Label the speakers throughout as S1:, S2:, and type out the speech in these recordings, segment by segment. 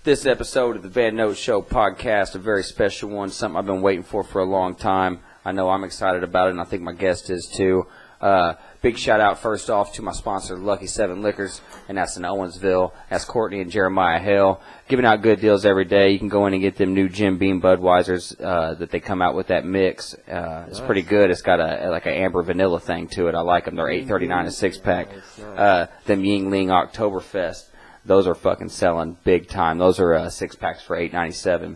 S1: this episode of the VanNote Show podcast, a very special one, something I've been waiting for a long time. I know I'm excited about it, and I think my guest is too. Big shout out first off to my sponsor, Lucky 7 Liquors, and that's in Owensville. That's Courtney and Jeremiah Hale, giving out good deals every day. You can go in and get them new Jim Beam Budweisers that they come out with that mix. It's pretty good. It's got like an amber vanilla thing to it. I like them. They're $8.39 a six pack. Them Yingling Oktoberfest, those are fucking selling big time. Those are six packs for $8.97.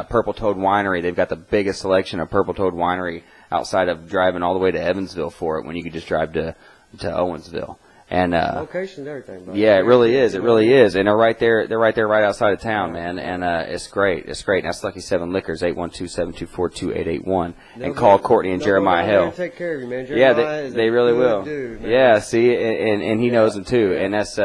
S1: Purple Toad Winery, they've got the biggest selection of Purple Toad Winery outside of driving all the way to Evansville for it when you could just drive to Owensville. And
S2: location's everything, buddy.
S1: Yeah, it really is. It really is. And they're right there right outside of town, man. And it's great. It's great. And that's Lucky 7 Liquors, 812-724-2881. And call Courtney and Jeremiah Hill.
S2: Take care of you, man. Jeremiah
S1: they really will.
S2: Dude, man.
S1: Yeah, see, and he knows them too. And that's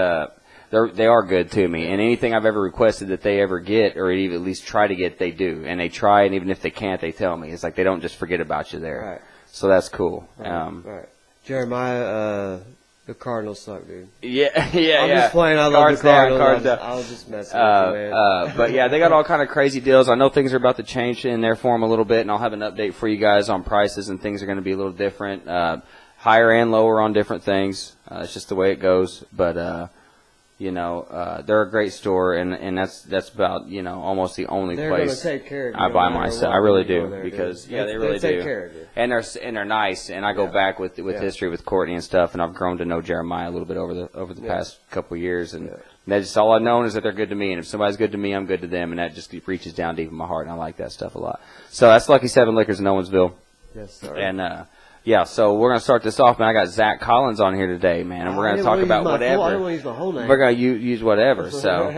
S1: they are good to me. And anything I've ever requested that they ever get, or even at least try to get, they do. And they try, and even if they can't, they tell me. It's like they don't just forget about you there.
S2: Right.
S1: So that's cool.
S2: Right. Jeremiah, the Cardinals suck, dude.
S1: Yeah.
S2: I'm just playing. I love the Cardinals. I was just messing with you, man.
S1: But yeah, they got all kind of crazy deals. I know things are about to change in there for them a little bit, and I'll have an update for you guys on prices, and things are going to be a little different, higher and lower on different things. It's just the way it goes. But they're a great store, and that's about almost the only place
S2: gonna take care of you
S1: I buy myself. I really do
S2: there,
S1: because
S2: dude.
S1: they really
S2: take
S1: do.
S2: Care of you.
S1: And they're nice, and I go back with history with Courtney and stuff, and I've grown to know Jeremiah a little bit over the past couple of years, and that's just all I've known is that they're good to me, and if somebody's good to me, I'm good to them, and that just reaches down deep in my heart, and I like that stuff a lot. So that's Lucky 7 Liquors in Owensville.
S2: Yes, sir.
S1: And so we're going to start this off, man. I got Zach Collins on here today, man, and we're going to talk about whatever.
S2: I don't want to use my whole name.
S1: We're going to use whatever, so.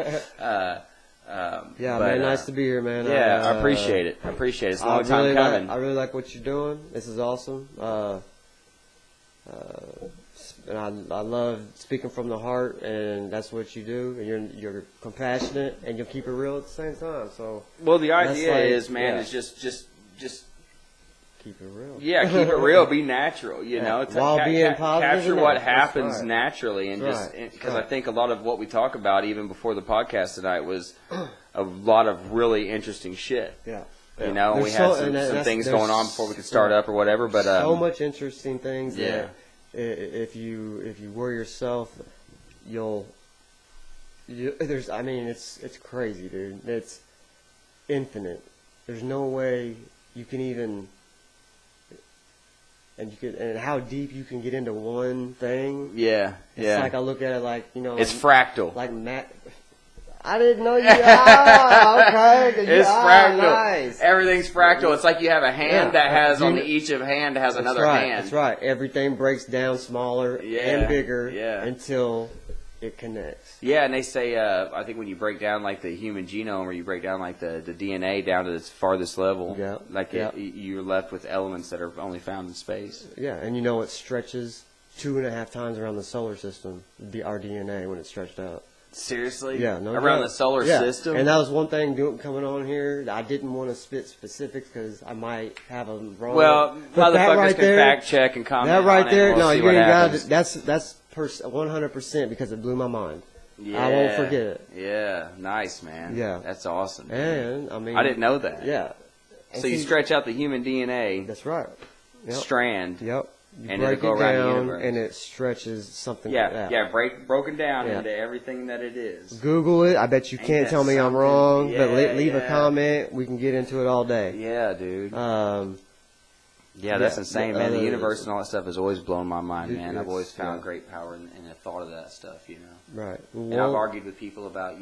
S2: Man, nice to be here, man.
S1: Yeah, I appreciate it. It's a long time coming.
S2: I really like what you're doing. This is awesome. And I love speaking from the heart, and that's what you do. And you're compassionate, and you'll keep it real at the same time. So.
S1: Well, the idea is, man, is just
S2: keep it real.
S1: Yeah, keep it real. Be natural.
S2: While being positive.
S1: Capture what happens naturally, and because I think a lot of what we talk about, even before the podcast tonight, was a lot of really interesting shit.
S2: Yeah.
S1: We had some things going on before we could start up or whatever. But
S2: so much interesting things. That if you were yourself, it's crazy, dude. It's infinite. There's no way you can even. And how deep you can get into one thing.
S1: Yeah,
S2: It's like I look at it like,
S1: it's fractal.
S2: Like I didn't know you. Okay.
S1: It's fractal.
S2: Nice.
S1: Everything's fractal. It's like you have a hand that has on each of hand has another hand.
S2: That's right. Everything breaks down smaller and bigger until it connects.
S1: Yeah, and they say, I think when you break down like the human genome, or you break down like the DNA down to its farthest level, you're left with elements that are only found in space.
S2: Yeah, and it stretches 2.5 times around the solar system, our DNA, when it's stretched out.
S1: Seriously?
S2: Yeah, no
S1: around
S2: joke.
S1: The solar system?
S2: And that was one thing coming on here. I didn't want to spit specifics because I might have them wrong.
S1: Well, motherfuckers can fact check and comment
S2: that right
S1: on
S2: there,
S1: it.
S2: No, you ain't got it. That's 100% because it blew my mind.
S1: Yeah.
S2: I won't forget it.
S1: Yeah, nice, man.
S2: Yeah.
S1: That's awesome.
S2: And,
S1: I didn't know that.
S2: Yeah.
S1: So you stretch out the human DNA.
S2: That's right.
S1: Strand.
S2: Yep. You
S1: and
S2: break
S1: it'll go
S2: it
S1: around the
S2: down,
S1: universe.
S2: and it stretches something like that.
S1: Yeah, broken down into everything that it is.
S2: Google it. I bet you can't tell me I'm wrong, but leave a comment. We can get into it all day.
S1: Yeah, dude. That's insane, man. The universe and all that stuff has always blown my mind, man. I've always found great power in the thought of that stuff,
S2: Right.
S1: And I've argued with people about,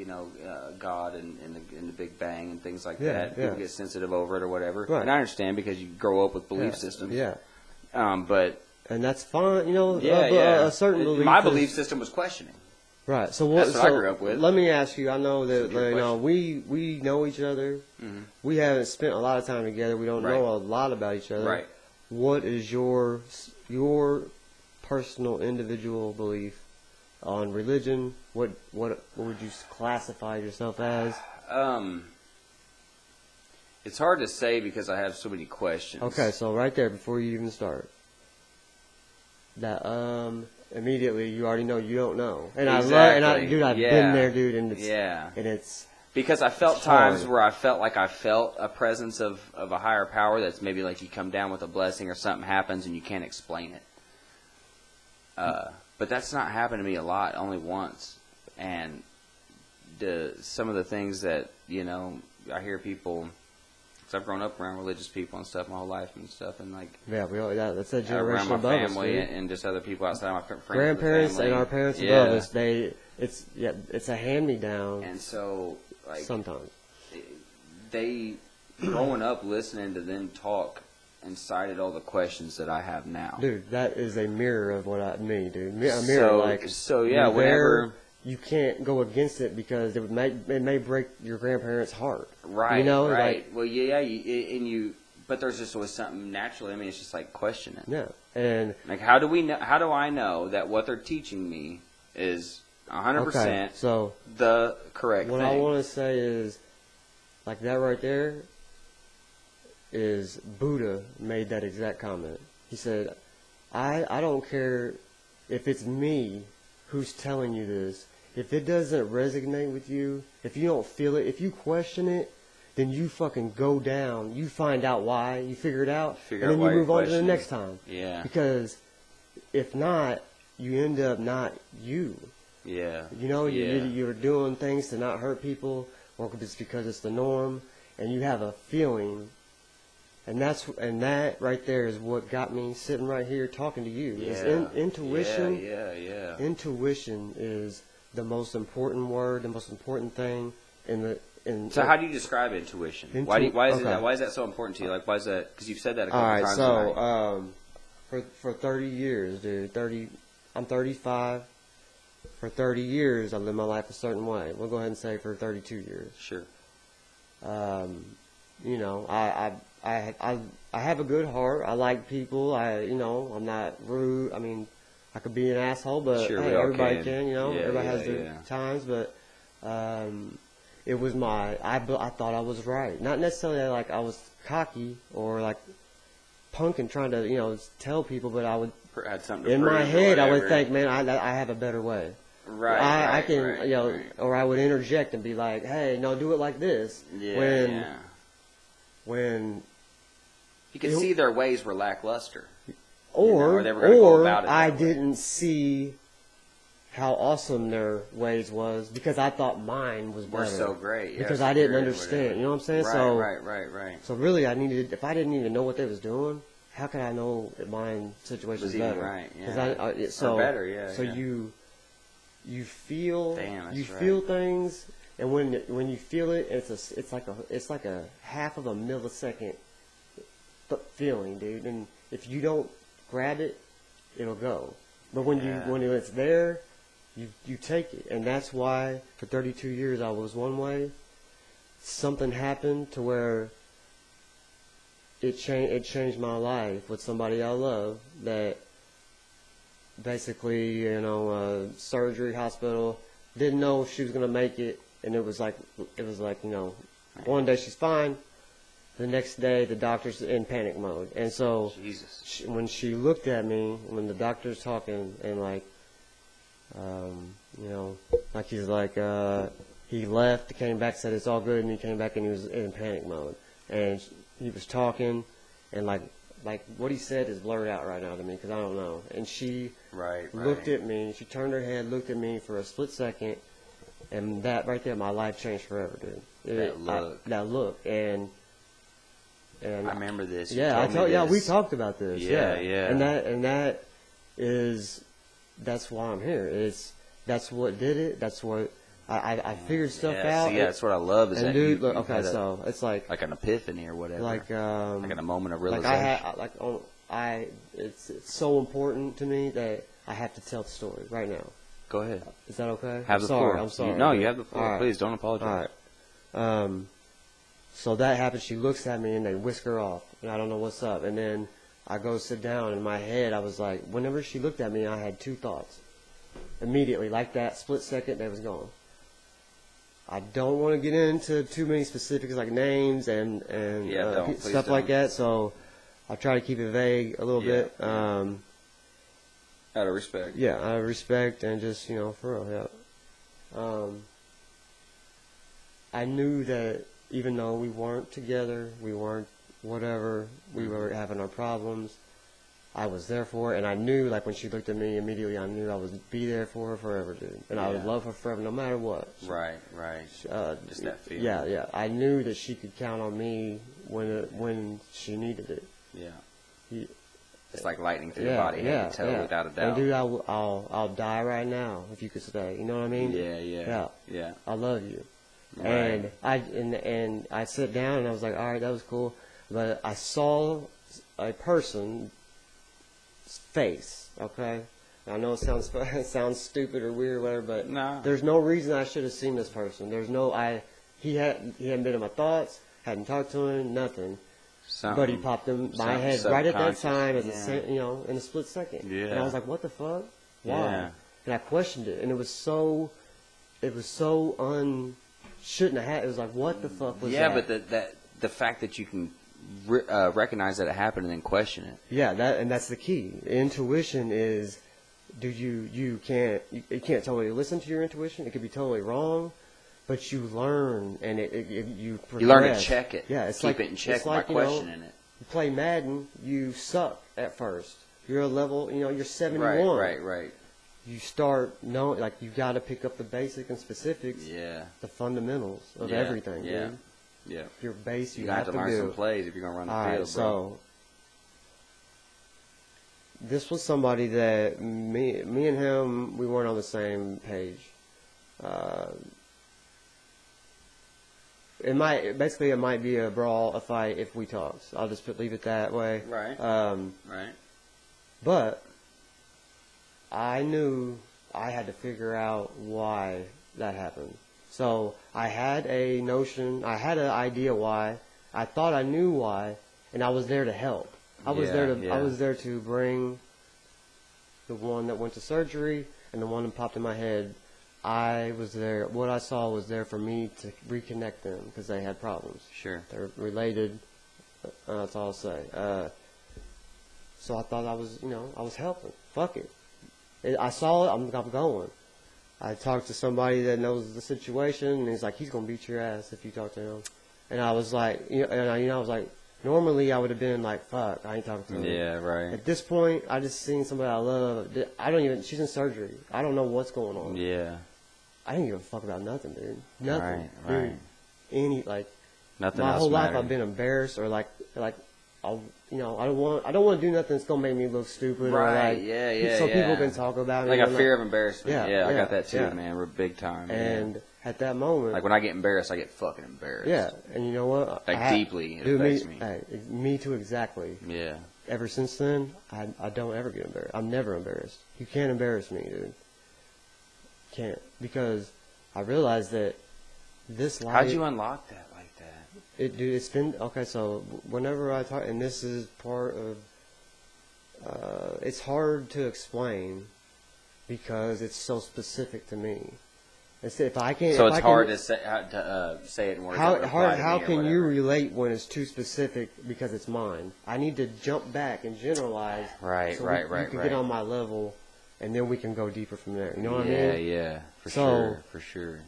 S1: God and the Big Bang and things like that. People get sensitive over it or whatever.
S2: Right.
S1: And I understand because you grow up with belief systems.
S2: Yeah.
S1: And
S2: that's fine, a certain belief.
S1: My belief system was questioning.
S2: Right. So
S1: that's what I grew up with.
S2: Let me ask you. I know that we know each other. Mm-hmm. We haven't spent a lot of time together. We don't know a lot about each other.
S1: Right.
S2: What is your personal individual belief on religion? What would you classify yourself as?
S1: It's hard to say because I have so many questions.
S2: Okay, so right there before you even start, that immediately you already know you don't know, and
S1: exactly.
S2: I've been there, dude, and it's
S1: Because I felt
S2: It's
S1: times
S2: hard.
S1: where I felt like I felt a presence of a higher power that's maybe like you come down with a blessing or something happens and you can't explain it. But that's not happened to me a lot, only once. And some of the things that, I hear people, because I've grown up around religious people and stuff my whole life and stuff, and like
S2: that's a
S1: around
S2: generation
S1: my
S2: above us,
S1: family
S2: dude.
S1: and just other people outside my friends.
S2: Grandparents
S1: family.
S2: and our parents
S1: Yeah.
S2: above us, it's a hand-me-down
S1: And so, like,
S2: sometimes.
S1: they, growing up listening to them talk, incited all the questions that I have now.
S2: Dude, that is a mirror of a mirror. Whenever you can't go against it because it may break your grandparents' heart.
S1: Right,
S2: Right.
S1: Well, but there's just always something naturally. I mean, it's just like questioning.
S2: Yeah, and
S1: like, how do I know that what they're teaching me is 100%
S2: so
S1: the correct
S2: what
S1: thing?
S2: I want to say is, like that right there is Buddha made that exact comment. He said, I don't care if it's me who's telling you this. If it doesn't resonate with you, if you don't feel it, if you question it, then you fucking go down. You find out why. You figure it out. And then you move on to the next time.
S1: Yeah.
S2: Because if not, you end up not you.
S1: Yeah.
S2: You're doing things to not hurt people, or it's because it's the norm, and you have a feeling. And that right there is what got me sitting right here talking to you.
S1: Yeah.
S2: Intuition.
S1: Yeah.
S2: Intuition is the most important word, the most important thing
S1: So how do you describe intuition? Why is that so important to you? Like, why is that? Because you've said that a couple times.
S2: All right, so for 30 years, dude, I'm 35. For 30 years, I lived my life a certain way. We'll go ahead and say for 32 years.
S1: Sure.
S2: I have a good heart. I like people. I'm not rude. I mean, I could be an asshole, but
S1: sure,
S2: hey, everybody can. Everybody has
S1: yeah.
S2: their times. But it was I thought I was right. Not necessarily like I was cocky or like punk and trying to tell people, but I would
S1: had something to
S2: in my
S1: prove or
S2: head I would
S1: whatever.
S2: think, man, I have a better way.
S1: Right.
S2: I can
S1: right.
S2: or I would interject and be like, hey, no, do it like this.
S1: Yeah.
S2: When
S1: you could see their ways were lackluster.
S2: Or
S1: they were gonna go about it
S2: I
S1: that way.
S2: didn't see how awesome their ways was because I thought mine was better.
S1: We're so great.
S2: Because I didn't understand. You know what I'm saying?
S1: Right.
S2: So really, if I didn't even know what they was doing, how could I know that mine situation was better?
S1: Right. Yeah.
S2: 'Cause
S1: or better. Yeah.
S2: So you feel
S1: right.
S2: feel things, and when you feel it, it's like a half of a millisecond feeling, dude. And if you don't grab it, it'll go. But when it's there, you take it, and that's why for 32 years I was one way. Something happened to where it changed my life with somebody I love. That basically, surgery, hospital, didn't know if she was gonna make it, and it was like one day she's fine. The next day, the doctor's in panic mode. And so when she looked at me, when the doctor's talking, and he's like, he left, came back, said it's all good, and he came back and he was in panic mode. And he was talking, and like what he said is blurred out right now to me because I don't know. And she looked at me, she turned her head, looked at me for a split second, and that right there, my life changed forever, dude. That look. And
S1: I remember this.
S2: We talked about this.
S1: Yeah.
S2: And that's why I'm here. That's what did it. That's what I figured stuff out.
S1: That's what I love is
S2: and
S1: that
S2: dude,
S1: you
S2: so it's like
S1: an epiphany or whatever.
S2: Like
S1: a moment of realization.
S2: It's so important to me that I have to tell the story right now.
S1: Go ahead.
S2: Is that okay?
S1: Have the floor.
S2: I'm sorry.
S1: No, you have the floor.
S2: Right.
S1: Please don't apologize.
S2: All right. So that happens. She looks at me and they whisk her off, and I don't know what's up. And then I go sit down. In my head, I was like, whenever she looked at me, I had two thoughts. Immediately, like that split second, they was gone. I don't want to get into too many specifics like names and stuff like that. So I try to keep it vague a little bit.
S1: Out of respect.
S2: Yeah, out of respect and just for real. Yeah. I knew that even though we weren't together, we weren't whatever, we were having our problems, I was there for her, and I knew, like, when she looked at me, immediately I knew I would be there for her forever, dude. And I would love her forever, no matter what.
S1: Right. Just that feeling.
S2: Yeah. I knew that she could count on me when she needed it.
S1: Yeah. It's like lightning through the body, head to toe, without a doubt.
S2: And dude, I'll die right now if you could stay. You know what I mean?
S1: Yeah.
S2: I love you.
S1: Right.
S2: And I sat down and I was like, all right, that was cool. But I saw a person's face. Okay, I know it sounds stupid or weird or whatever, but there's no reason I should have seen this person. He hadn't been in my thoughts, hadn't talked to him, nothing. But he popped in my head right at that time, in a split second. Yeah. And I was like, "What the fuck? Why?" Yeah. And I questioned it, and it was so shouldn't have had. It was like, "What the fuck was that?"
S1: Yeah, but the fact that you can recognize that it happened and then question it.
S2: Yeah, that's the key. Intuition is, you can't totally listen to your intuition. It could be totally wrong. But you learn, and you progress.
S1: You learn to check it.
S2: Yeah,
S1: keep it in check by questioning it.
S2: You play Madden, you suck at first. You're a level, you're 71.
S1: Right.
S2: You start knowing, like, you got to pick up the basic and specifics.
S1: Yeah.
S2: The fundamentals of everything.
S1: Yeah.
S2: Dude.
S1: Yeah.
S2: Your base, you
S1: have to learn some plays if you're gonna run the field, bro.
S2: So this was somebody that me and him, we weren't on the same page. It might be a brawl, a fight if we talked. I'll just leave it that way.
S1: Right.
S2: Right. But I knew I had to figure out why that happened. So I had a notion, I had an idea why. I thought I knew why, and I was there to help. I was there to bring the one that went to surgery and the one that popped in my head. I was there. What I saw was there for me to reconnect them because they had problems.
S1: Sure.
S2: They're related. That's all I'll say. So I thought I was helping. Fuck it. I saw it. I'm going. I talked to somebody that knows the situation, and he's like, he's gonna beat your ass if you talk to him. And I was like, I was like, normally I would have been like, fuck, I ain't talking to him.
S1: Yeah, right.
S2: At this point, I just seen somebody I love. She's in surgery. I don't know what's going on.
S1: Yeah.
S2: I didn't give a fuck about nothing, dude. Nothing.
S1: Right.
S2: Dude,
S1: nothing.
S2: My
S1: else
S2: whole life
S1: mattered.
S2: I've been embarrassed or I don't want to do nothing that's gonna make me look stupid.
S1: Right.
S2: Or so people can talk about me.
S1: Like a fear of embarrassment. Yeah, I got that too,
S2: yeah.
S1: man. We're big time.
S2: And at that moment,
S1: like when I get embarrassed, I get fucking embarrassed.
S2: Yeah, and you know what?
S1: Deeply, it affects me.
S2: Me too, exactly.
S1: Yeah.
S2: Ever since then, I don't ever get embarrassed. I'm never embarrassed. You can't embarrass me, dude. Can't, because I realized that this life.
S1: How'd you unlock that like that?
S2: It's been okay. So whenever I talk, and this is part of, it's hard to explain because it's so specific to me. If I can,
S1: so it's hard to say it in words.
S2: How can you relate when it's too specific because it's mine? I need to jump back and generalize.
S1: Right.
S2: You can get on my level, and then we can go deeper from there. You know what I mean?
S1: Yeah, for sure.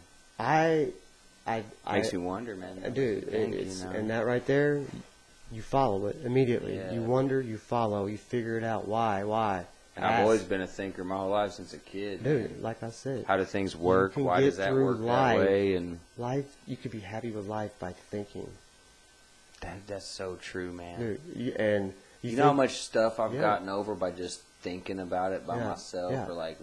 S1: Makes me wonder, man.
S2: Dude, and that right there, you follow it immediately. Yeah. You wonder, you follow, you figure it out. Why?
S1: And I've always been a thinker my whole life since a kid.
S2: Dude, man. Like I said.
S1: How do things work? Why does that work that way? And
S2: life, you could be happy with life by thinking.
S1: That's so true, man.
S2: Dude, and
S1: you know how much stuff I've gotten over by just thinking about it by myself, or like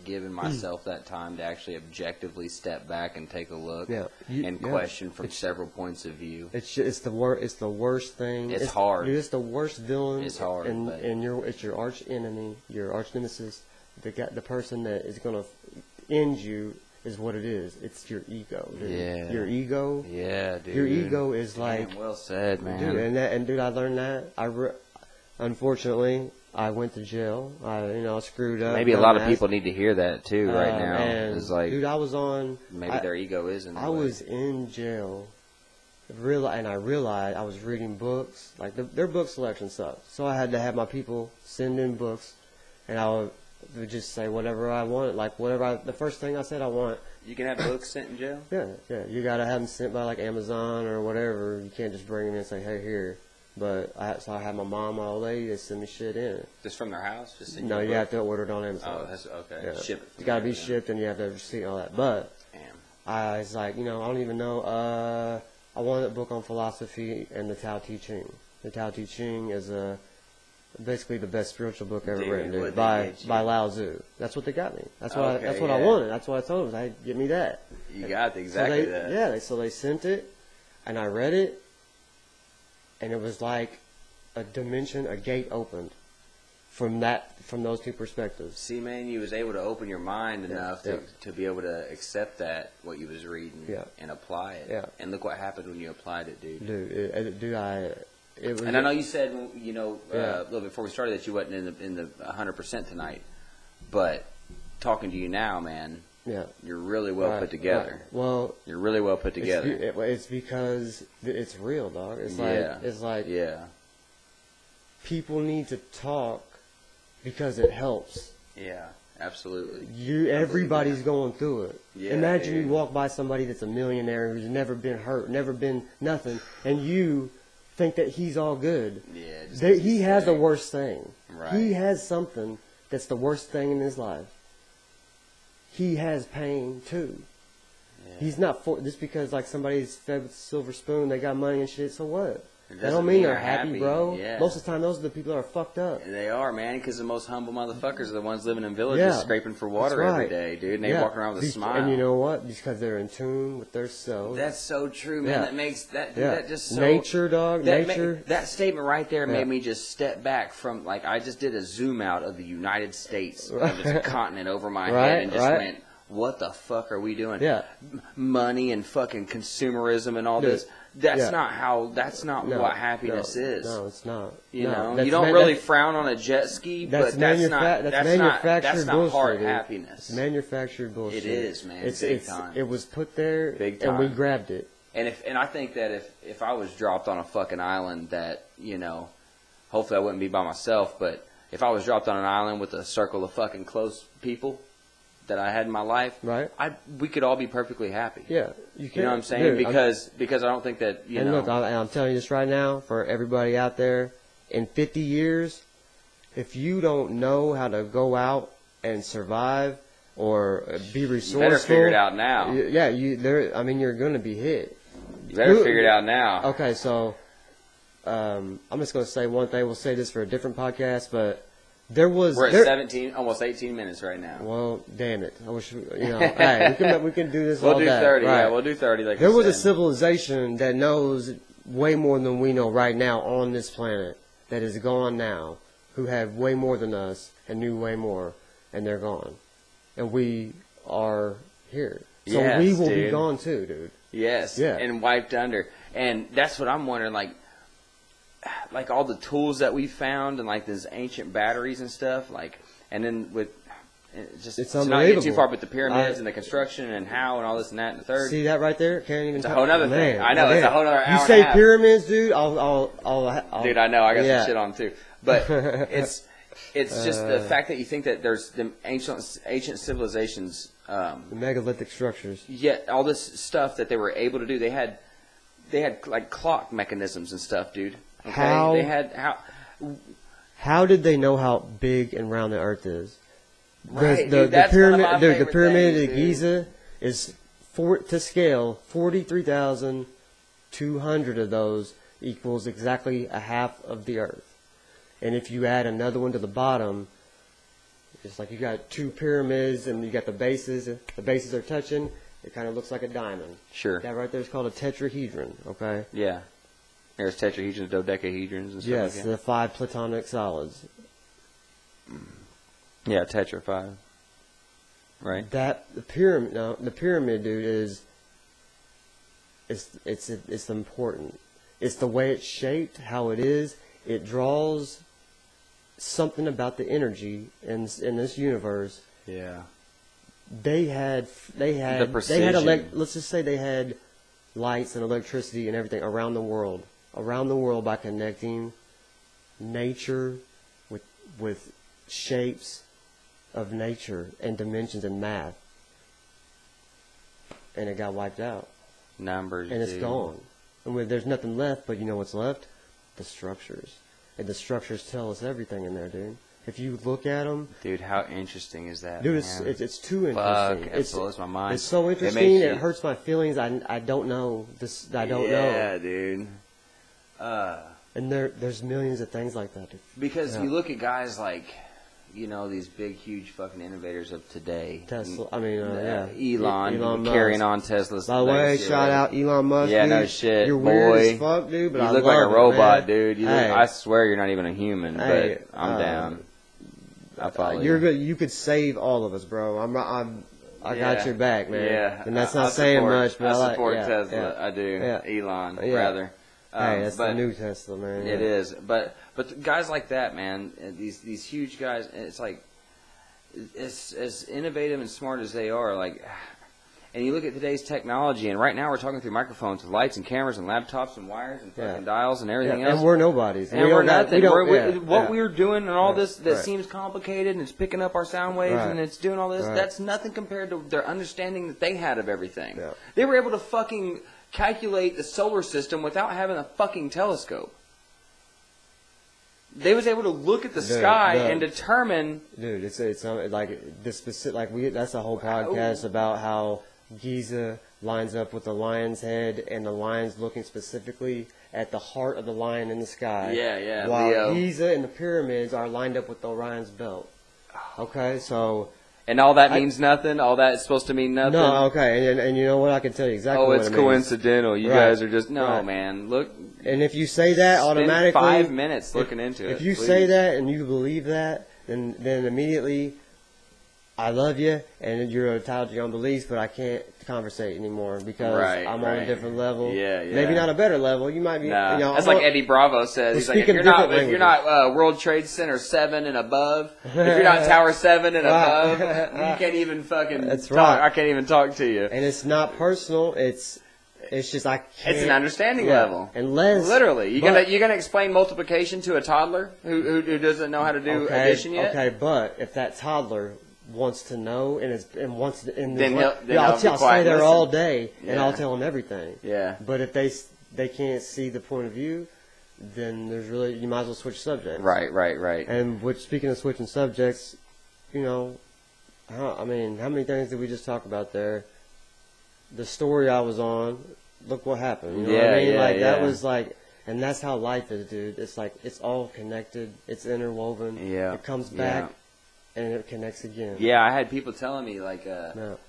S1: giving myself that time to actually objectively step back and take a look and question from several points of view. It's
S2: the worst thing.
S1: It's hard.
S2: Dude, it's the worst villain.
S1: It's hard,
S2: and it's your arch enemy, your arch nemesis. The person that is gonna end you is what it is. It's your ego, dude. Yeah. Your ego.
S1: Yeah, dude.
S2: Your ego is like.
S1: Damn, well said, man.
S2: Dude, dude, I learned that. Unfortunately, I went to jail. I screwed up.
S1: Maybe a lot of people need to hear that too right now.
S2: It's like, dude, I was on.
S1: Maybe their ego is in the way.
S2: I was in jail. And I realized I was reading books. Like their book selection sucked, so I had to have my people send in books, and I would just say whatever I wanted. Like the first thing I said, I want
S1: You can have books sent in jail?
S2: Yeah, yeah. You got to have them sent by, like, Amazon or whatever. You can't just bring them in and say, hey, here. But so I have my mom, my old lady, they send me shit in.
S1: Just from their house? Just
S2: No, you have to order it on Amazon.
S1: Oh, that's okay.
S2: Yeah.
S1: Ship it.
S2: It's got to be shipped, and you have to have a receipt and all that. But I was like, I don't even know. I wanted a book on philosophy and the Tao Te Ching. The Tao Te Ching is basically the best spiritual book ever written, dude, by Lao Tzu. That's what they got me. That's what I wanted. That's what I told them. Hey, get me that.
S1: You got exactly that.
S2: Yeah, so they sent it, and I read it, and it was like a dimension, a gate opened from those two perspectives.
S1: See, man, you was able to open your mind enough to be able to accept what you was reading and apply it. Yeah. And look what happened when you applied it, dude. And I know you said, a little before we started that you wasn't in the 100% tonight, but talking to you now, man, you're really well put together.
S2: Right. Well,
S1: you're really well put together.
S2: It's because it's real, dog. It's like people need to talk because it helps.
S1: Yeah, absolutely.
S2: Everybody's going through it.
S1: Yeah,
S2: imagine you walk by somebody that's a millionaire who's never been hurt, never been nothing, and you think that he's all good.
S1: Yeah,
S2: he has the worst thing.
S1: Right.
S2: He has something that's the worst thing in his life. He has pain too. Yeah. He's not just because like somebody's fed with a silver spoon, they got money and shit. So what? That don't mean they're happy, bro.
S1: Yeah.
S2: Most of the time, those are the people that are fucked up.
S1: They are, man, because the most humble motherfuckers are the ones living in villages scraping for water every day, dude. And they walk around with a smile.
S2: And you know what? Because they're in tune with their self.
S1: That's so true, man. That makes that just so...
S2: Nature, dog. Nature.
S1: That statement right there made me just step back from, like, I just did a zoom out of the United States, of this continent over my head and just went, what the fuck are we doing?
S2: Yeah.
S1: Money and fucking consumerism and all this. That's not what happiness is.
S2: No, it's not.
S1: You don't really frown on a jet ski, but that's
S2: manufactured
S1: not
S2: bullshit,
S1: hard
S2: dude.
S1: happiness.
S2: It's manufactured bullshit.
S1: It is, man. Big time.
S2: It was put there,
S1: big time,
S2: and we grabbed it.
S1: And I think that if I was dropped on a fucking island that, hopefully I wouldn't be by myself, but if I was dropped on an island with a circle of fucking close people that I had in my life, we could all be perfectly happy.
S2: Yeah,
S1: you know what I'm saying? Dude, because I don't think that
S2: Look, I'm telling you this right now for everybody out there. In 50 years, if you don't know how to go out and survive or be resourceful,
S1: you better figure it out now.
S2: Yeah, you're going to be hit.
S1: You better figure it out now.
S2: Okay, so I'm just going to say one thing. We'll say this for a different podcast, but.
S1: We're at 17, almost 18 minutes right now.
S2: Well, damn it! I wish hey, we can do this.
S1: We'll
S2: all
S1: do
S2: day.
S1: 30.
S2: Right.
S1: Yeah, we'll do 30. Like
S2: there was a civilization that knows way more than we know right now on this planet that is gone now, who have way more than us and knew way more, and they're gone, and we are here. So we will be gone too, dude.
S1: Yes. Yeah. And wiped under, and that's what I'm wondering, like all the tools that we found and like these ancient batteries and stuff, and then with it's not get too far, but the pyramids and the construction and how and all this and that and the third.
S2: See that right there? Can't even.
S1: It's a whole other thing. I know it's a whole other hour.
S2: You say pyramids, dude? I'll
S1: dude, I know I got some shit on too, but it's just the fact that you think that there's the ancient civilizations,
S2: the megalithic structures.
S1: Yet all this stuff that they were able to do, they had like clock mechanisms and stuff, dude. Okay?
S2: How did they know how big and round the Earth is?
S1: Right,
S2: the pyramid of Giza is to scale 43,200 of those equals exactly a half of the Earth. And if you add another one to the bottom, it's like you got two pyramids and you got the bases. The bases are touching. It kind of looks like a diamond.
S1: Sure.
S2: That right there is called a tetrahedron. Okay.
S1: Yeah. There's tetrahedrons, dodecahedrons, and stuff
S2: like that.
S1: Yes,
S2: the 5 platonic solids.
S1: Yeah, tetra 5. Right.
S2: The pyramid, dude, is it's important. It's the way it's shaped, how it is. It draws something about the energy in this universe.
S1: Yeah.
S2: They had
S1: the precision.
S2: Let's just say they had lights and electricity and everything around the world by connecting nature with shapes of nature and dimensions and math. and it got wiped out.
S1: Numbers,
S2: and it's
S1: dude.
S2: gone. And when there's nothing left, but you know what's left? The structures. And the structures tell us everything in there, dude. If you look at them,
S1: dude, how interesting is that?
S2: Dude,
S1: man?
S2: it's too interesting.
S1: Fuck, it blows my mind.
S2: It's so interesting. It hurts my feelings. I don't know this. I don't know.
S1: Yeah, dude.
S2: And there's millions of things like that, dude.
S1: Because you look at guys like, you know, these big, huge fucking innovators of today.
S2: Tesla.
S1: Elon carrying on Tesla's.
S2: By the way, shout out Elon Musk.
S1: Yeah,
S2: dude.
S1: no shit.
S2: You're
S1: boy.
S2: weird as fuck, dude. But
S1: you
S2: I
S1: look
S2: love
S1: like a robot,
S2: man.
S1: dude. I swear you're not even a human.
S2: Hey,
S1: but I'm down. I follow you.
S2: You're good. You could save all of us, bro. I got your back, man.
S1: Yeah,
S2: and that's not saying much, but
S1: I support
S2: Tesla.
S1: Yeah. I do.
S2: Yeah.
S1: Elon, rather.
S2: Hey, that's the new Tesla, man.
S1: It is, but guys like that, man. These huge guys. It's like, as innovative and smart as they are, like. And you look at today's technology, and right now we're talking through microphones with lights and cameras and laptops and wires and fucking dials and everything else.
S2: And we're nobodies.
S1: And we're nothing. What we're doing and all this that
S2: right.
S1: seems complicated and it's picking up our sound waves and it's doing all this, that's nothing compared to their understanding that they had of everything.
S2: Yeah.
S1: They were able to fucking calculate the solar system without having a fucking telescope. They was able to look at the sky and determine.
S2: Dude, it's like this specific. That's a whole podcast about how Giza lines up with the lion's head, and the lion's looking specifically at the heart of the lion in the sky.
S1: Yeah.
S2: While
S1: Leo.
S2: Giza and the pyramids are lined up with Orion's belt. Okay, so.
S1: And all that means nothing? All that is supposed to mean nothing?
S2: No, okay, and you know what? I can tell you exactly what it means.
S1: Oh, it's coincidental. You guys are just... No, man. Look...
S2: And if you say that automatically...
S1: Spend 5 minutes looking into it.
S2: If you say that and you believe that, then immediately... I love you, and you're entitled to your own beliefs, but I can't conversate anymore because I'm on a different level.
S1: Yeah.
S2: Maybe not a better level. You might be.
S1: Nah.
S2: You know,
S1: that's like Eddie Bravo says. He's like, if you're not World Trade Center 7 and above, if you're not Tower 7 and above, you can't even fucking
S2: that's
S1: talk.
S2: Right.
S1: I can't even talk to you.
S2: And it's not personal. It's just I can't.
S1: It's an understanding level.
S2: Unless
S1: literally, you're gonna explain multiplication to a toddler who doesn't know how to do addition yet.
S2: Okay, but if that toddler wants to know and wants to,
S1: I'll
S2: stay there all day and I'll tell them everything.
S1: Yeah.
S2: But if they can't see the point of view, then you might as well switch subjects.
S1: Right.
S2: And speaking of switching subjects, you know, how many things did we just talk about there? The story I was on, look what happened. You know what I mean? That was like, and that's how life is, dude. It's like it's all connected. It's interwoven.
S1: Yeah.
S2: It comes back. And it connects again.
S1: Yeah, I had people telling me, like,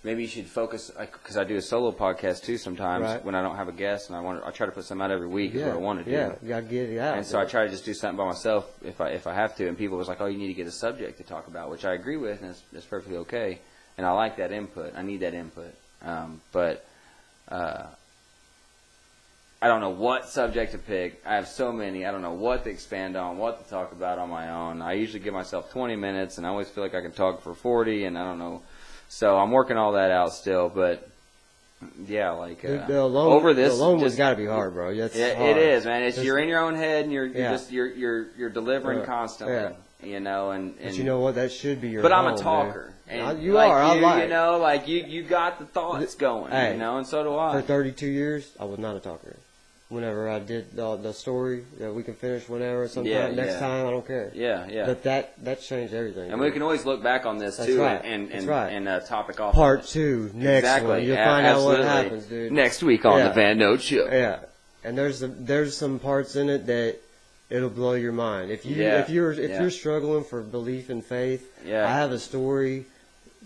S1: maybe you should focus, because I do a solo podcast, too, sometimes, when I don't have a guest, and I try to put some out every week is what I want to do.
S2: Yeah, you got to get it out.
S1: And so I try to just do something by myself if I have to, and people was like, oh, you need to get a subject to talk about, which I agree with, and it's perfectly okay, and I like that input. I need that input. But I don't know what subject to pick. I have so many. I don't know what to expand on, what to talk about on my own. I usually give myself 20 minutes, and I always feel like I can talk for 40, and I don't know. So I'm working all that out still, but yeah, like over this,
S2: the alone one's got to be hard, bro. That's hard.
S1: It is, man. You're in your own head, and you're delivering constantly.
S2: Yeah.
S1: You know, and
S2: but you know what? That should be your.
S1: But
S2: home,
S1: I'm a talker. And
S2: you are.
S1: You know, like you got the thoughts going. You know, and so do I.
S2: For 32 years, I was not a talker. Whenever I did the story that we can finish whenever, sometime next time, I don't care.
S1: Yeah.
S2: But that changed everything.
S1: And we can always look back on this too, and topic off.
S2: Part 2, next one. You'll find out what happens, dude.
S1: Next week on the VanNote Show.
S2: Yeah, and there's some parts in it that it'll blow your mind. If you're struggling for belief and faith, I have a story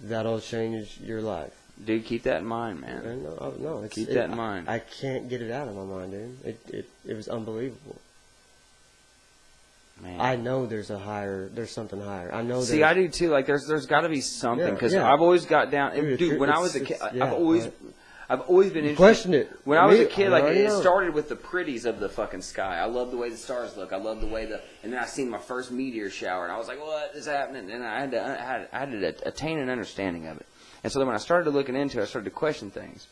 S2: that'll change your life.
S1: Dude, keep that in mind, man. Keep that in mind.
S2: I can't get it out of my mind, dude. It was unbelievable. Man. I know there's something higher. I know.
S1: See, I do too. Like, there's got to be something because I've always got down. Dude, when I was a kid, I've always been interested.
S2: Question it.
S1: When I was a kid, like it started with the pretties of the fucking sky. I love the way the stars look. I love the way and then I seen my first meteor shower, and I was like, "What is happening?" And I had to attain an understanding of it. And so then when I started looking into it, I started to question things,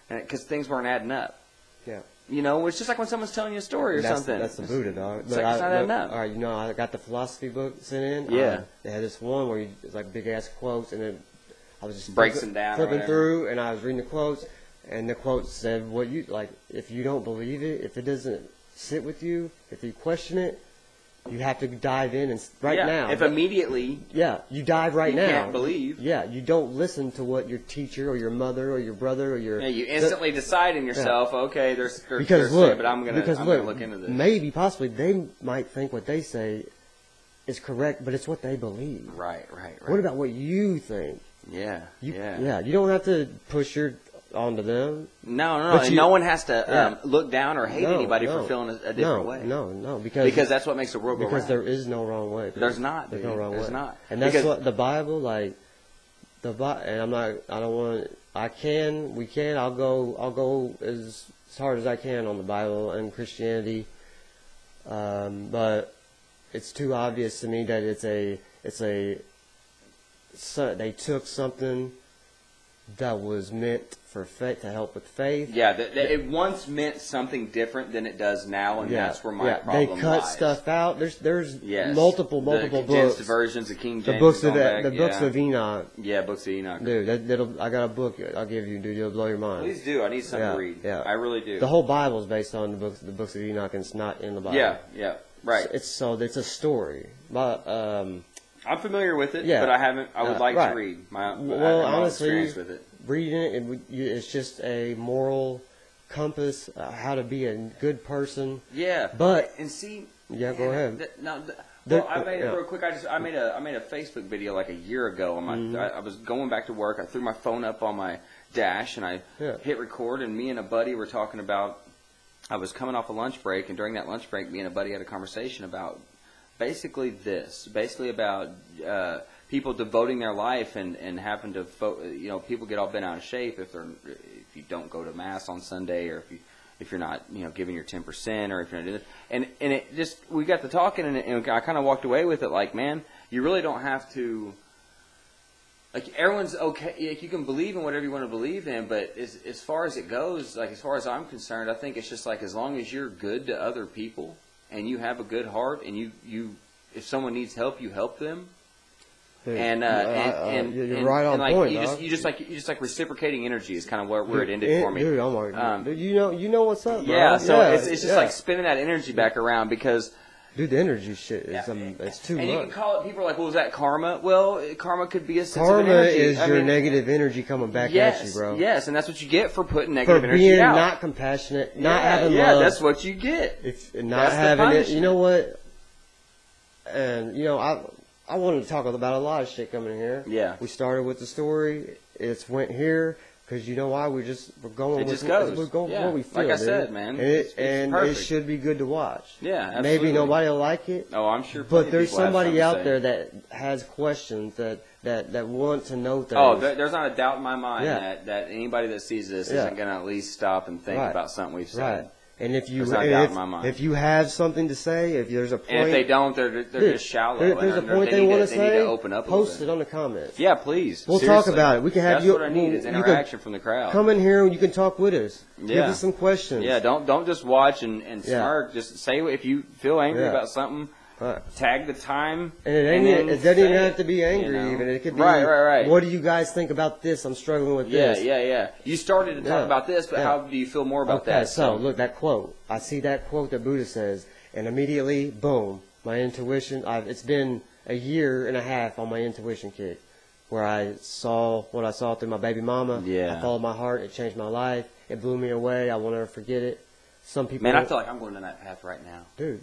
S1: because things weren't adding up.
S2: Yeah.
S1: You know, it's just like when someone's telling you a story or something.
S2: That's the Buddha, dog.
S1: It's not adding up.
S2: All right, you know, I got the philosophy book sent in.
S1: Yeah.
S2: They had this one where it's like big ass quotes, and then I was just
S1: breaks them down,
S2: flipping through, and I was reading the quotes, And the quote said, "What you like? If you don't believe it, if it doesn't sit with you, if you question it, you have to dive in and now.
S1: If immediately,
S2: you dive right now.
S1: You can't believe.
S2: Yeah, you don't listen to what your teacher or your mother or your brother or your.
S1: Yeah, you instantly decide in yourself, okay, there's
S2: because look,
S1: but I'm gonna look into this.
S2: Maybe possibly they might think what they say is correct, but it's what they believe.
S1: Right.
S2: What about what you think?
S1: Yeah.
S2: You don't have to push your onto them.
S1: No. No one has to look down or hate anybody for feeling a different way.
S2: No,
S1: because that's what makes the world go
S2: because
S1: round.
S2: there is no wrong way.
S1: There's not.
S2: There's no wrong way.
S1: There's not.
S2: And that's what the Bible, like and I'm not. I don't want. I can. We can. I'll go as hard as I can on the Bible and Christianity. But it's too obvious to me that they took something that was meant for faith, to help with faith.
S1: Yeah, it once meant something different than it does now, and that's where my problem lies.
S2: They cut stuff out. There's multiple books.
S1: Versions of King James.
S2: The books of Enoch.
S1: Yeah, books of Enoch.
S2: Dude, I got a book I'll give you, dude. It'll blow your mind.
S1: Please do. I need something to read. Yeah, I really do.
S2: The whole Bible is based on the books of Enoch, and it's not in the Bible.
S1: Yeah, right.
S2: It's a story. But
S1: I'm familiar with it, but I haven't. I would like to read my
S2: honestly,
S1: experience with it.
S2: Reading it, it's just a moral compass, how to be a good person.
S1: Yeah,
S2: but
S1: go
S2: ahead.
S1: I made it real quick. I made a Facebook video like a year ago. I was going back to work. I threw my phone up on my dash and I hit record. And me and a buddy were talking about. I was coming off a lunch break, and during that lunch break, me and a buddy had a conversation about basically about people devoting their life and having to, people get all bent out of shape if you don't go to mass on Sunday, or if you're not, giving your 10%, or if you're not doing this. And it just, we got to talking, and I kind of walked away with it like, man, you really don't have to, like, everyone's okay. Like, you can believe in whatever you want to believe in, but as far as it goes, like, as far as I'm concerned, I think it's just like, as long as you're good to other people and you have a good heart, and if someone needs help, you help them.
S2: You're right on point.
S1: You just like reciprocating energy is kind of where it ended for me.
S2: Dude, I'm like, you know what's up, bro.
S1: Yeah, so it's just like spinning that energy back around, because
S2: dude, the energy shit is it's too much.
S1: And you can call it. People are like, "Well, is that karma?" Well, karma could be a sense
S2: of
S1: energy.
S2: Karma is your negative energy coming back at you, bro.
S1: Yes, and that's what you get for putting negative energy
S2: being
S1: out.
S2: Not compassionate, not having love.
S1: Yeah, that's what you get.
S2: Not having it. You know what? And I wanted to talk about a lot of shit coming in here.
S1: Yeah.
S2: We started with the story. It's went here because you know why? We're going with what we feel.
S1: Like I said, man.
S2: And it should be good to watch.
S1: Yeah, absolutely.
S2: Maybe nobody will like it.
S1: Oh, I'm sure.
S2: But there's somebody out there that has questions that want to know things.
S1: Oh, there's not a doubt in my mind that anybody that sees this isn't going to at least stop and think about something we've said.
S2: Right. And if you have something to say, if there's a point,
S1: and if they don't, they're just shallow.
S2: There's a point they want to say.
S1: They need to open up.
S2: Post it on the comments.
S1: Yeah, please.
S2: We'll talk about it. We can have
S1: That's what I need is interaction from the crowd.
S2: Come in here and you can talk with us. Give us some questions.
S1: Yeah, don't just watch and smirk. Just say if you feel angry about something. Tag the time.
S2: And it doesn't even have to be angry. Even it could be
S1: right.
S2: What do you guys think about this? I'm struggling with this.
S1: Yeah. You started to talk about this, but how do you feel more about that?
S2: Okay, so look, that quote. I see that quote that Buddha says, and immediately, boom, my intuition. It's been a year and a half on my intuition kick, where I saw what I saw through my baby mama.
S1: Yeah.
S2: I followed my heart. It changed my life. It blew me away. I will never forget it. Some people.
S1: Man, I feel like I'm going down that path right now,
S2: dude.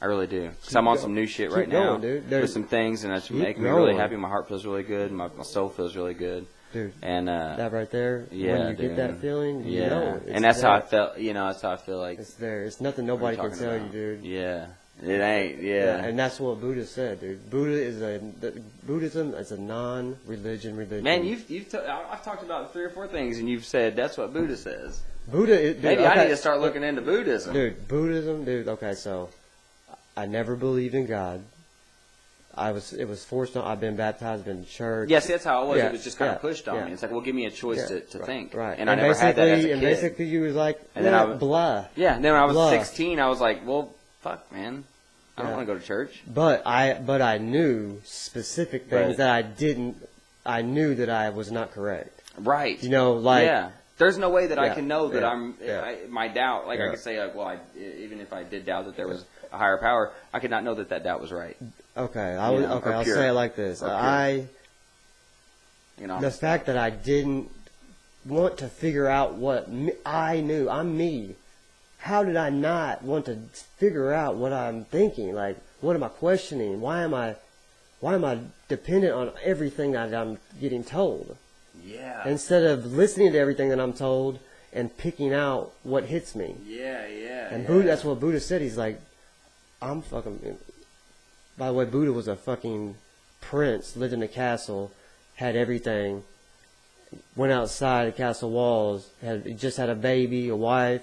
S1: I really do. Because I'm on some new shit right now.
S2: Dude.
S1: With some things, and it's making me really happy. My heart feels really good. My soul feels really good.
S2: Dude.
S1: And
S2: that right there, when you get that feeling, you know.
S1: And that's how I felt, that's how I feel like.
S2: It's there. It's nothing nobody can tell you, dude.
S1: Yeah. It ain't, yeah.
S2: And that's what Buddha said, dude. Buddhism is a non-religion religion.
S1: Man, I've talked about 3 or 4 things, and you've said that's what Buddha says.
S2: Maybe
S1: I need to start looking into Buddhism.
S2: Buddhism, okay, so I never believed in God. It was forced on. I've been baptized, been in church.
S1: Yes, that's how it was. It was just kind of pushed on me. It's like, well, give me a choice to think.
S2: Right.
S1: And I never had that as a kid.
S2: And basically, you was like, blah.
S1: Yeah. And then when I was 16, I was like, well, fuck, man, I don't want to go to church.
S2: But I knew specific things that I didn't. I knew that I was not correct.
S1: Right.
S2: There's
S1: There's no way that I
S2: Yeah,
S1: can know that
S2: yeah.
S1: my doubt. Like I
S2: Yeah.
S1: could say, like, well, even if I did doubt that there was a higher power, I could not know that that doubt was right.
S2: Okay,
S1: or
S2: I'll
S1: pure.
S2: say it like this.
S1: Or pure.
S2: The fact that I didn't want to figure out what I knew, I'm me. How did I not want to figure out what I'm thinking? Like, what am I questioning? Why am I dependent on everything that I'm getting told?
S1: Yeah.
S2: Instead of listening to everything that I'm told and picking out what hits me.
S1: Yeah.
S2: And Buddha, that's what Buddha said. He's like, I'm fucking... By the way, Buddha was a fucking prince, lived in a castle, had everything, went outside the castle walls, he just had a baby, a wife,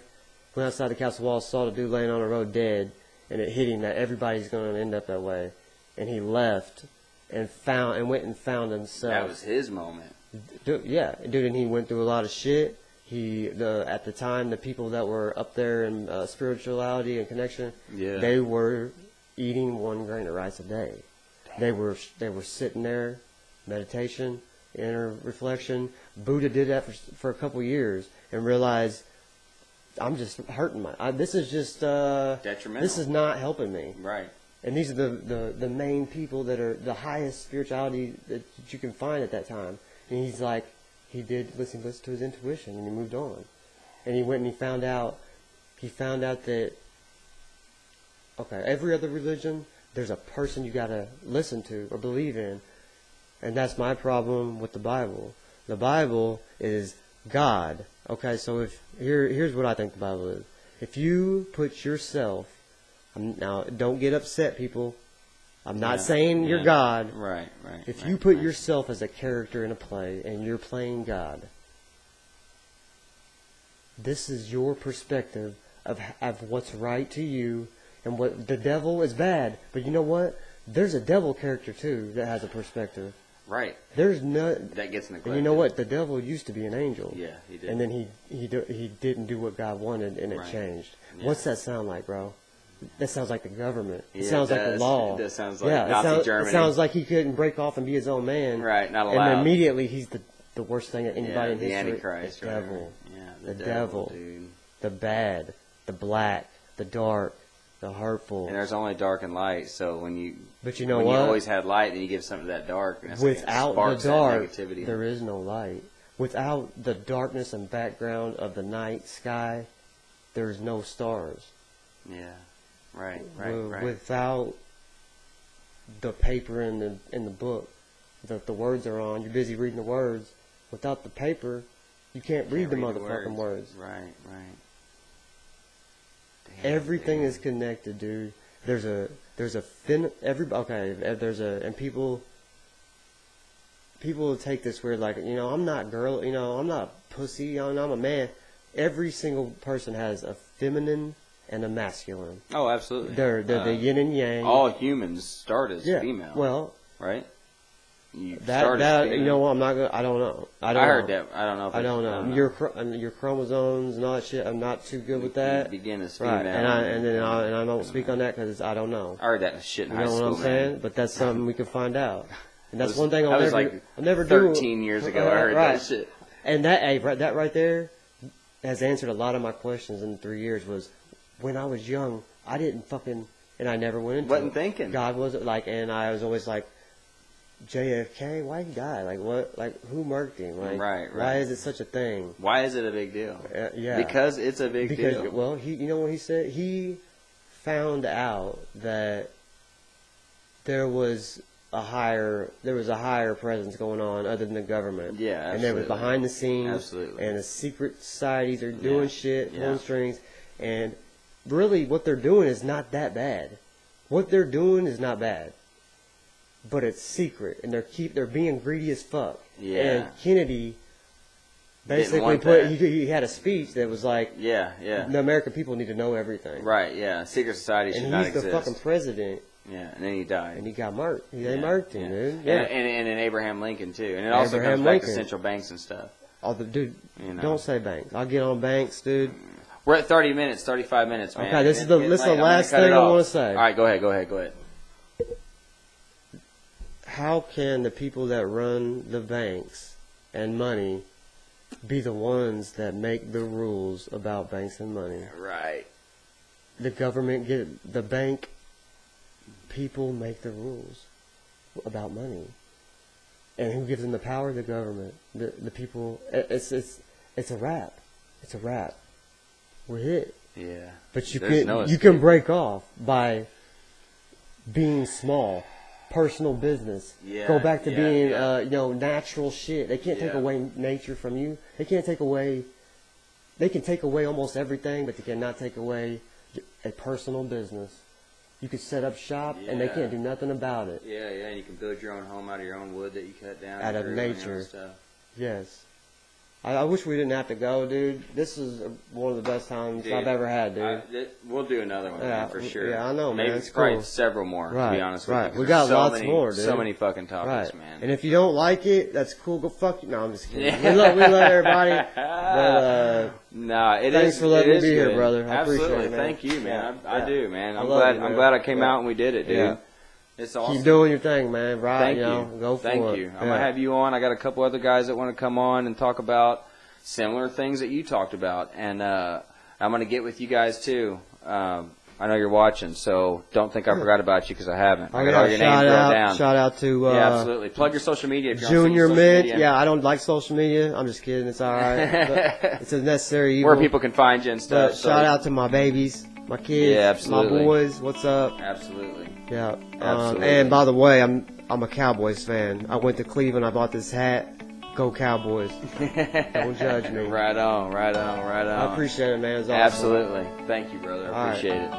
S2: went outside the castle walls, saw the dude laying on the road dead, and it hit him that everybody's going to end up that way. And he left and went and found himself.
S1: That was his moment.
S2: Dude, and he went through a lot of shit. At the time, the people that were up there in spirituality and connection, they were eating 1 grain of rice a day. Damn. They were sitting there, meditation, inner reflection. Buddha did that for a couple years and realized, I'm just hurting this is just
S1: detrimental.
S2: This is not helping me.
S1: Right.
S2: And these are the main people that are the highest spirituality that you can find at that time. And he's like, he did listen to his intuition, and he moved on. And he went and he found out that, okay, every other religion, there's a person you got to listen to or believe in. And that's my problem with the Bible. The Bible is God. Okay, so here's what I think the Bible is. If you put yourself, now don't get upset, people. I'm not saying you're God.
S1: Right.
S2: If you put yourself as a character in a play and you're playing God, this is your perspective of what's right to you, and what the devil is bad. But you know what? There's a devil character too that has a perspective.
S1: Right.
S2: There's no
S1: that gets neglected.
S2: And you know what? The devil used to be an angel.
S1: Yeah, he did.
S2: And then he didn't do what God wanted, and it changed. Yeah. What's that sound like, bro? That sounds like the government. It sounds like the law.
S1: That sounds like Nazi Germany.
S2: It sounds like he couldn't break off and be his own man.
S1: Right, not allowed.
S2: And immediately he's the worst thing that anybody in history.
S1: The Antichrist.
S2: The devil.
S1: Yeah,
S2: the devil.
S1: Dude.
S2: The bad. The black. The dark. The hurtful.
S1: And there's only dark and light, so when you you always had light, then you give something to that dark. And
S2: without the dark,
S1: negativity.
S2: There is no light. Without the darkness and background of the night sky, there's no stars.
S1: Yeah. Right.
S2: Without the paper in the book that the words are on, you're busy reading the words. Without the paper, you can't read the motherfucking words.
S1: Right. Damn,
S2: everything is connected, dude. And people take this weird, like, I'm not girl, I'm not pussy, I'm a man. Every single person has a feminine and a masculine.
S1: Oh, absolutely.
S2: They're the yin and yang.
S1: All humans start as female.
S2: Well,
S1: right?
S2: That you know what? I'm not gonna. I don't know. I
S1: heard that. I don't know.
S2: I don't know. Your chromosomes and all that shit. I'm not too good with that.
S1: Begin as female.
S2: Right, and I don't speak on that because I don't know.
S1: I heard that shit in high school.
S2: You know what I'm saying? But that's something we can find out. And that's one thing I'll never do.
S1: 13 years ago, I heard that shit.
S2: And that right there has answered a lot of my questions in 3 years. Was when I was young, I didn't fucking, and I never went into
S1: wasn't thinking.
S2: God wasn't like, and I was always like, JFK, why he died? Like what? Like who murked him? Like,
S1: right.
S2: Why is it such a thing?
S1: Why is it a big deal?
S2: Yeah,
S1: because it's a big deal.
S2: Well, you know what he said? He found out that there was a higher presence going on other than the government.
S1: Yeah, absolutely.
S2: And there was behind the scenes.
S1: Absolutely.
S2: And the secret societies are doing shit, pulling strings, and really what they're doing is not that bad. What they're doing is not bad. But it's secret, and they're being greedy as fuck.
S1: Yeah.
S2: And Kennedy basically he had a speech that was like, the American people need to know everything.
S1: Right. Yeah. Secret society should not exist.
S2: And he's the fucking president.
S1: Yeah, and then he died.
S2: And he got murked. They murked him, dude.
S1: Yeah. And Abraham Lincoln too. And it also comes back to central banks and stuff.
S2: Oh, dude, don't say banks. I'll get on banks, dude.
S1: We're at 30 minutes, 35 minutes, man.
S2: Okay, this is the last thing I want to say.
S1: All right, go ahead.
S2: How can the people that run the banks and money be the ones that make the rules about banks and money.
S1: Right.
S2: The government the bank people make the rules about money. And who gives them the power? The government. The people. It's a wrap. It's a wrap. We're hit.
S1: Yeah.
S2: But you can break off by being small, personal business.
S1: Yeah.
S2: Go back to being natural shit. They can't take away nature from you. They can take away almost everything, but they cannot take away a personal business. You could set up shop, and they can't do nothing about it.
S1: Yeah, and you can build your own home out of your own wood that you cut down.
S2: Out of nature. Yes. I wish we didn't have to go, dude. This is one of the best times I've ever had, dude.
S1: We'll do another one, man, for sure.
S2: Yeah, I know, man.
S1: Maybe
S2: it's
S1: probably
S2: cool.
S1: several more, to be honest with you.
S2: We got lots more, dude.
S1: So many fucking topics, man.
S2: And if you don't like it, that's cool. Go fuck you. No, I'm just kidding. We love everybody. But, thanks for letting me be here, brother. I appreciate it, man.
S1: Thank you, man. I do, man. I'm glad I came out and we did it, dude.
S2: Yeah.
S1: It's awesome.
S2: Keep doing your thing, man. Right?
S1: Thank you.
S2: Go for it.
S1: Thank you. I'm gonna have you on. I got a couple other guys that want to come on and talk about similar things that you talked about, and I'm going to get with you guys too. I know you're watching, so don't think I forgot about you because I haven't. I got all your names written down.
S2: Shout out to
S1: absolutely. Plug your social media. If you're
S2: Junior Mint. Yeah, I don't like social media. I'm just kidding. It's all right. But it's a necessary evil.
S1: Where people can find you and stuff.
S2: So. Shout out to my babies, my kids, my boys. What's up?
S1: Absolutely.
S2: Yeah. And by the way, I'm a Cowboys fan. I went to Cleveland. I bought this hat. Go Cowboys. Don't judge me.
S1: Right on.
S2: I appreciate it, man. It's awesome.
S1: Absolutely. Thank you, brother. I appreciate it.